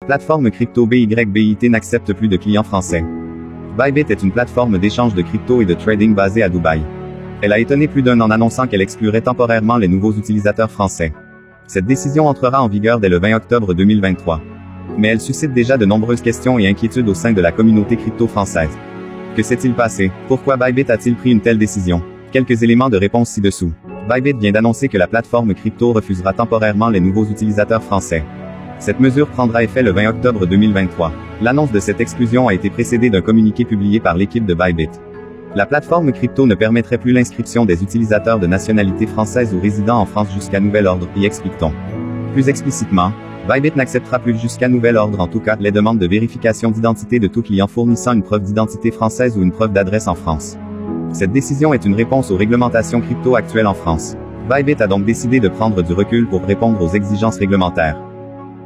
Plateforme crypto BYBIT n'accepte plus de clients français. Bybit est une plateforme d'échange de crypto et de trading basée à Dubaï. Elle a étonné plus d'un en annonçant qu'elle exclurait temporairement les nouveaux utilisateurs français. Cette décision entrera en vigueur dès le 20 octobre 2023. Mais elle suscite déjà de nombreuses questions et inquiétudes au sein de la communauté crypto française. Que s'est-il passé? Pourquoi Bybit a-t-il pris une telle décision? Quelques éléments de réponse ci-dessous. Bybit vient d'annoncer que la plateforme crypto refusera temporairement les nouveaux utilisateurs français. Cette mesure prendra effet le 20 octobre 2023. L'annonce de cette exclusion a été précédée d'un communiqué publié par l'équipe de Bybit. La plateforme crypto ne permettrait plus l'inscription des utilisateurs de nationalité française ou résidant en France jusqu'à nouvel ordre, y explique-t-on. Plus explicitement, Bybit n'acceptera plus jusqu'à nouvel ordre en tout cas les demandes de vérification d'identité de tout client fournissant une preuve d'identité française ou une preuve d'adresse en France. Cette décision est une réponse aux réglementations crypto actuelles en France. Bybit a donc décidé de prendre du recul pour répondre aux exigences réglementaires.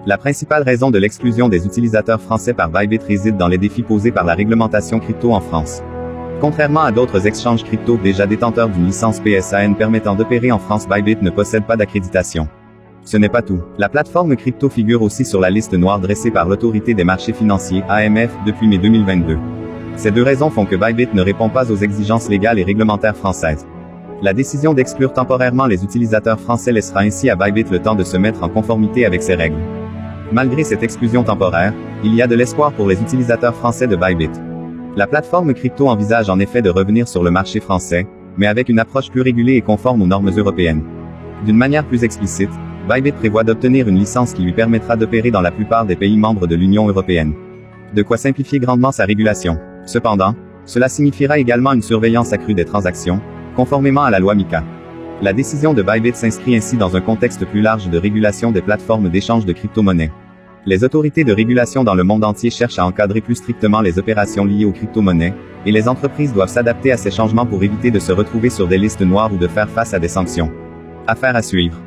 La principale raison de l'exclusion des utilisateurs français par Bybit réside dans les défis posés par la réglementation crypto en France. Contrairement à d'autres exchanges crypto déjà détenteurs d'une licence PSAN permettant d'opérer en France, Bybit ne possède pas d'accréditation. Ce n'est pas tout. La plateforme crypto figure aussi sur la liste noire dressée par l'autorité des marchés financiers, AMF, depuis mai 2022. Ces deux raisons font que Bybit ne répond pas aux exigences légales et réglementaires françaises. La décision d'exclure temporairement les utilisateurs français laissera ainsi à Bybit le temps de se mettre en conformité avec ces règles. Malgré cette exclusion temporaire, il y a de l'espoir pour les utilisateurs français de Bybit. La plateforme crypto envisage en effet de revenir sur le marché français, mais avec une approche plus régulée et conforme aux normes européennes. D'une manière plus explicite, Bybit prévoit d'obtenir une licence qui lui permettra d'opérer dans la plupart des pays membres de l'Union européenne. De quoi simplifier grandement sa régulation. Cependant, cela signifiera également une surveillance accrue des transactions, conformément à la loi MiCA. La décision de Bybit s'inscrit ainsi dans un contexte plus large de régulation des plateformes d'échange de crypto-monnaies. Les autorités de régulation dans le monde entier cherchent à encadrer plus strictement les opérations liées aux crypto-monnaies, et les entreprises doivent s'adapter à ces changements pour éviter de se retrouver sur des listes noires ou de faire face à des sanctions. Affaire à suivre.